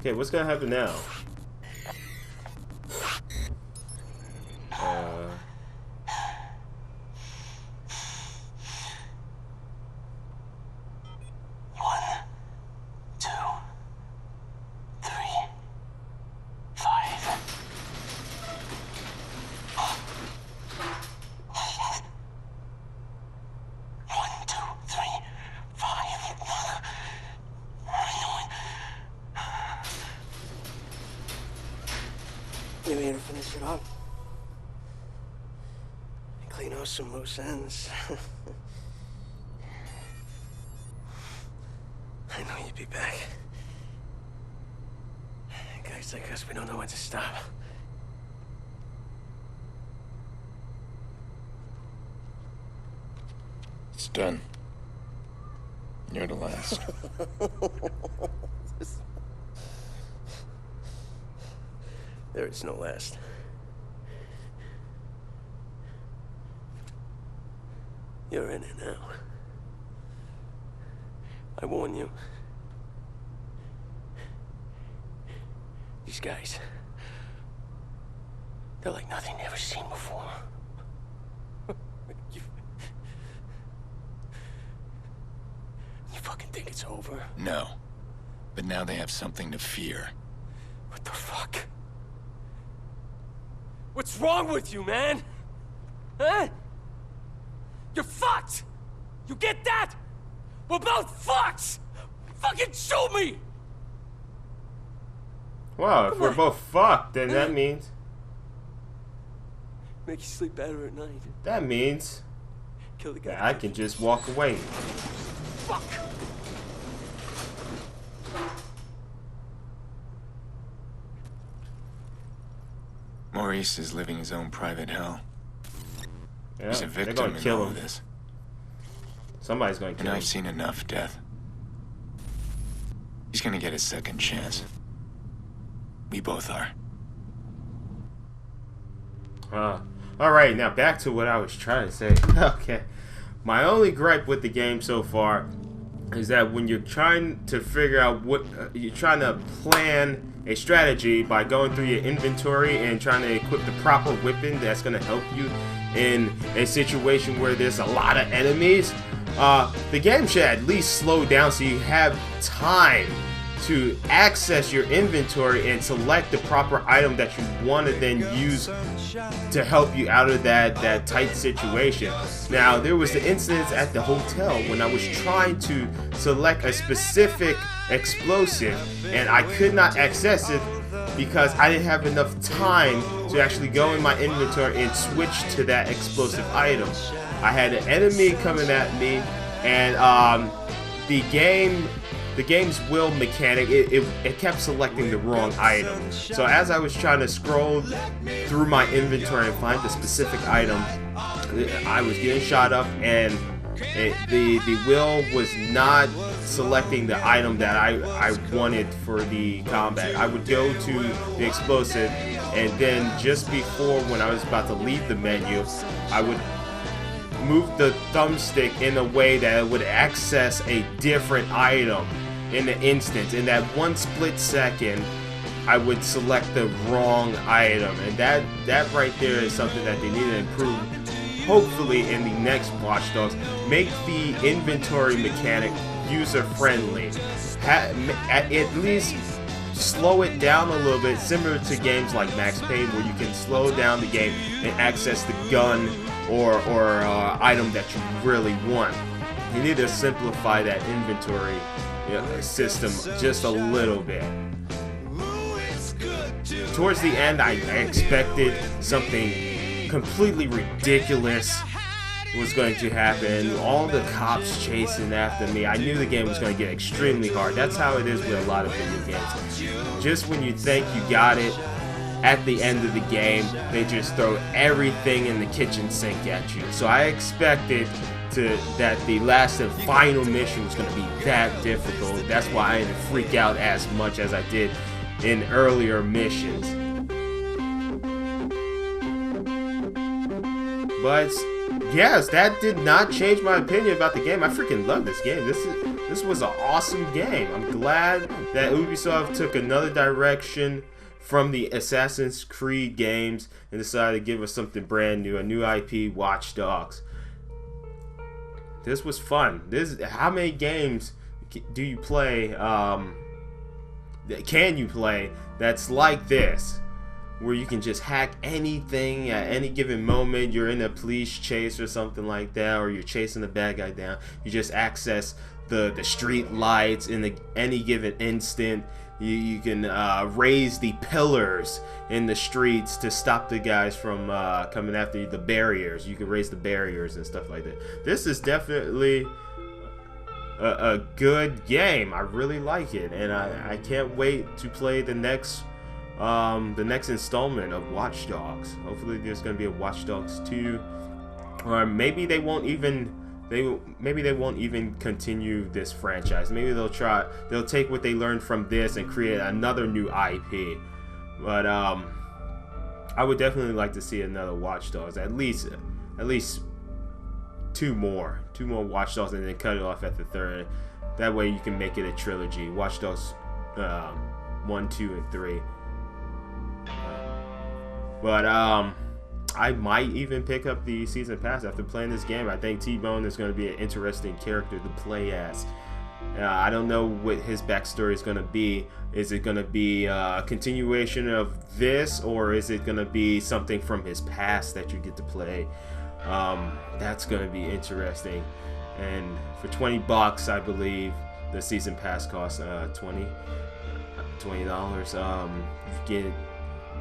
Okay, what's gonna happen now? You here to finish it up? And clean out some loose ends. I know you'd be back. Guys like us, we don't know when to stop. It's done. You're the last. There is no last. You're in it now. I warn you. These guys, they're like nothing you've ever seen before. You fucking think it's over? No. But now they have something to fear. What the fuck? What's wrong with you, man? Huh? You're fucked! You get that? We're both fucked! Fucking shoot me! Wow, if we're both fucked, then that means... Make you sleep better at night. That means... Kill the guy. that I can just walk away. Fuck! Maurice is living his own private hell. Yeah, He's a they're victim gonna in kill all him. of this. Somebody's gonna kill And him. I've seen enough death. He's gonna get a second chance. We both are. Alright, now back to what I was trying to say. Okay. My only gripe with the game so far is that when you're trying to figure out what you're trying to plan a strategy by going through your inventory and trying to equip the proper weapon that's going to help you in a situation where there's a lot of enemies, the game should at least slow down so you have time to access your inventory and select the proper item that you want to then use to help you out of that tight situation. Now, there was the incidents at the hotel when I was trying to select a specific explosive and I could not access it because I didn't have enough time to actually go in my inventory and switch to that explosive item. I had an enemy coming at me, and the game's will mechanic, it kept selecting the wrong item. So as I was trying to scroll through my inventory and find the specific item, I was getting shot up, and the will was not selecting the item that I wanted for the combat. I would go to the explosive, and then just before when I was about to leave the menu, I would move the thumbstick in a way that it would access a different item in the instance. In that one split second, I would select the wrong item, and that right there is something that they need to improve. Hopefully in the next Watch Dogs, make the inventory mechanic user-friendly. At least slow it down a little bit, similar to games like Max Payne, where you can slow down the game and access the gun or item that you really want. You need to simplify that inventory system just a little bit. Towards the end, I expected something completely ridiculous was going to happen. All the cops chasing after me. I knew the game was going to get extremely hard. That's how it is with a lot of video games. Just when you think you got it, at the end of the game, they just throw everything in the kitchen sink at you. So I expected that the last and final mission was going to be that difficult. That's why I didn't freak out as much as I did in earlier missions. But yes, that did not change my opinion about the game. I freaking love this game. this was an awesome game. I'm glad that Ubisoft took another direction from the Assassin's Creed games and decided to give us something brand new, a new IP, Watch Dogs. This was fun. How many games do you play, can you play that's like this? Where you can just hack anything at any given moment. You're in a police chase or something like that, or you're chasing the bad guy down. You just access the street lights in any given instant. You can raise the pillars in the streets to stop the guys from coming after you. The barriers, you can raise the barriers and stuff like that. This is definitely a good game. I really like it, and I can't wait to play the next installment of Watch Dogs. Hopefully there's going to be a Watch Dogs 2, or maybe they won't even continue this franchise. Maybe they'll take what they learned from this and create another new IP. But I would definitely like to see another Watch Dogs, at least two more Watch Dogs, and then cut it off at the third. That way you can make it a trilogy: Watch Dogs 1, 2, and 3. But I might even pick up the season pass after playing this game. I think T-Bone is going to be an interesting character to play as. I don't know what his backstory is going to be. Is it going to be a continuation of this, or is it going to be something from his past that you get to play? That's going to be interesting. And for $20, I believe the season pass costs $20. You get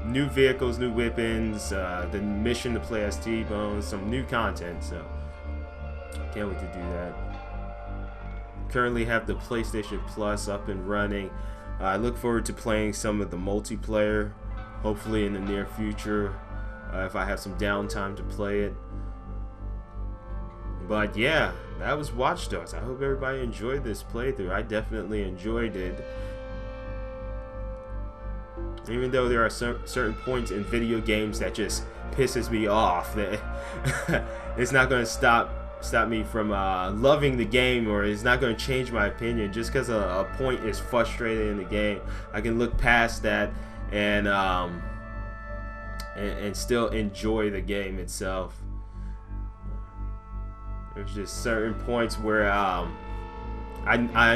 new vehicles, new weapons, the mission to play as T-Bone, some new content, so can't wait to do that. Currently have the PlayStation Plus up and running. I look forward to playing some of the multiplayer, hopefully in the near future, if I have some downtime to play it. But yeah, that was Watch Dogs. I hope everybody enjoyed this playthrough. I definitely enjoyed it. Even though there are certain points in video games that just pisses me off, that it's not going to stop me from loving the game, or it's not going to change my opinion just because a point is frustrating in the game. I can look past that and still enjoy the game itself. There's just certain points where I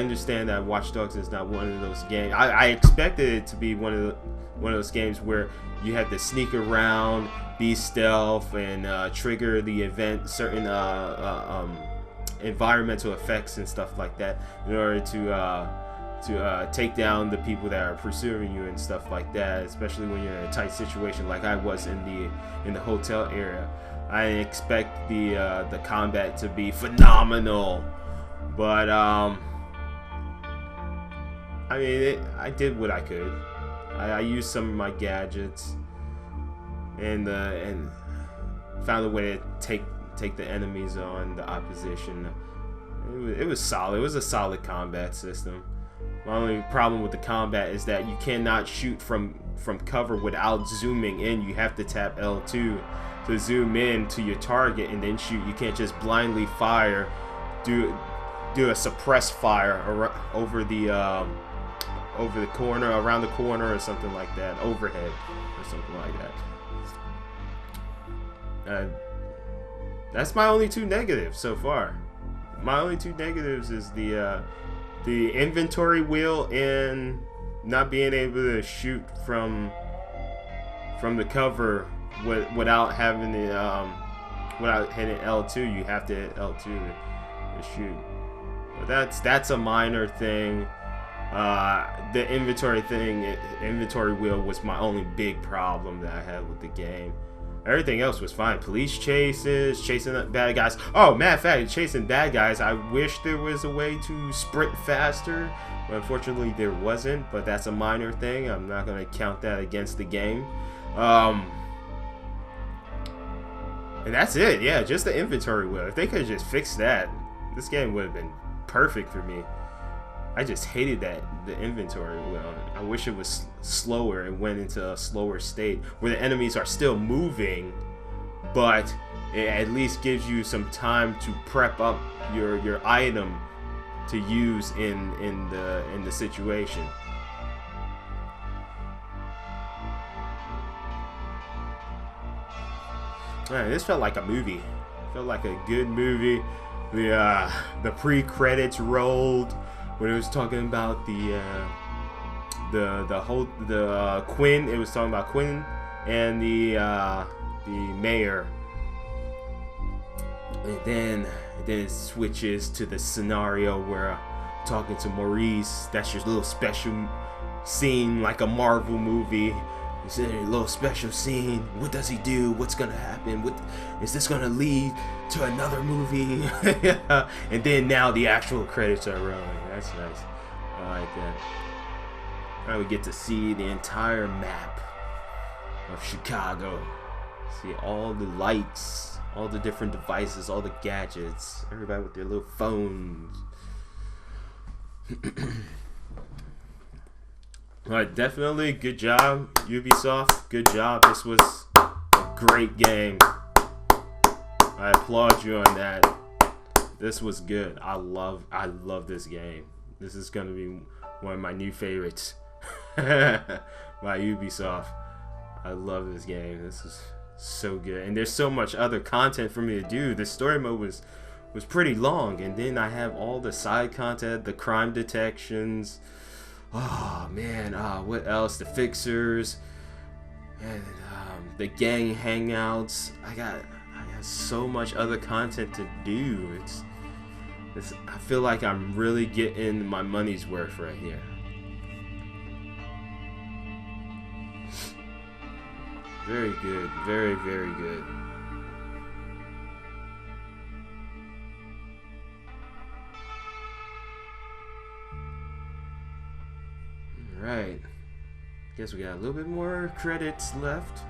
understand that Watch Dogs is not one of those games. I expected it to be one of those games where you have to sneak around, be stealth, and trigger the event, certain environmental effects and stuff like that, in order to take down the people that are pursuing you and stuff like that. Especially when you're in a tight situation, like I was in the hotel area. I expect the combat to be phenomenal, but I mean, I did what I could. I used some of my gadgets and found a way to take the enemies on, the opposition. It was solid. It was a solid combat system. My only problem with the combat is that you cannot shoot from cover without zooming in. You have to tap L2 to zoom in to your target and then shoot. You can't just blindly fire, do a suppressed fire over the corner, around the corner, or something like that, overhead or something like that. That's my only two negatives so far. My only two negatives is the inventory wheel and not being able to shoot from the cover without having the without hitting L2. You have to hit L2 to shoot. But that's a minor thing. The inventory wheel was my only big problem that I had with the game. Everything else was fine. Police chases, chasing bad guys. Oh, matter of fact, chasing bad guys, I wish there was a way to sprint faster. But unfortunately, there wasn't. But that's a minor thing. I'm not going to count that against the game. And that's it. Yeah, just the inventory wheel. If they could have just fixed that, this game would have been perfect for me. I just hated the inventory wheel. I wish it was slower and went into a slower state where the enemies are still moving, but it at least gives you some time to prep up your item to use in the situation. Man, this felt like a movie. Felt like a good movie. The pre-credits rolled when it was talking about the Quinn. It was talking about Quinn and the mayor. And then it switches to the scenario where talking to Maurice. That's your little special scene, like a Marvel movie. It's a little special scene. What does he do? What's gonna happen? What is this gonna lead to another movie? And then now the actual credits are rolling. That's nice. I like that. Now we get to see the entire map of Chicago. See all the lights, all the different devices, all the gadgets, everybody with their little phones. Alright, definitely good job, Ubisoft. Good job. This was a great game. I applaud you on that. This was good. I love this game. This is gonna be one of my new favorites. By Ubisoft. I love this game. This is so good. And there's so much other content for me to do. The story mode was pretty long, and then I have all the side content, the crime detections. Oh man, what else? The fixers, and the gang hangouts. I got so much other content to do. I feel like I'm really getting my money's worth right here. Very good, very, very good. Alright, guess we got a little bit more credits left.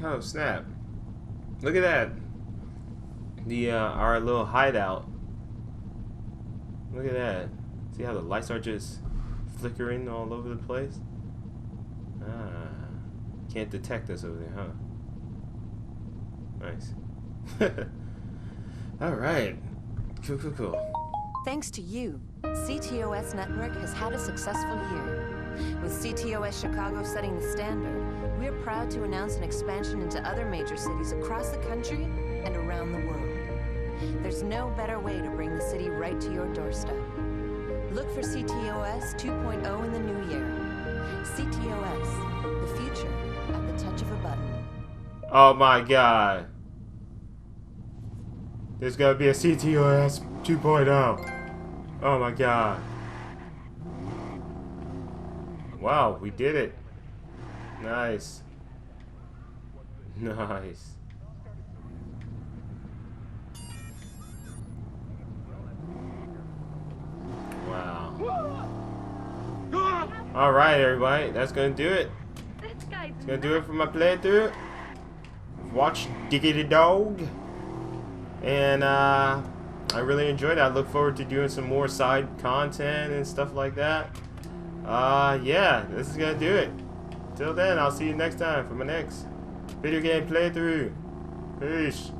Oh snap! Look at that. The our little hideout. Look at that. See how the lights are just flickering all over the place? Ah, can't detect us over there, huh? Nice. All right. Cool. Thanks to you, CTOS Network has had a successful year. With CTOS Chicago setting the standard, we're proud to announce an expansion into other major cities across the country and around the world. There's no better way to bring the city right to your doorstep. Look for CTOS 2.0 in the new year. CTOS, the future at the touch of a button. Oh my god. There's gonna be a CTOS 2.0. Oh my god. Wow, we did it. Nice. Nice. Wow. Alright, everybody. That's gonna do it. It's gonna do it for my playthrough. Watch Diggity Dog. And I really enjoyed it. I look forward to doing some more side content and stuff like that. Yeah, this is gonna do it. Till then, I'll see you next time for my next video game playthrough. Peace.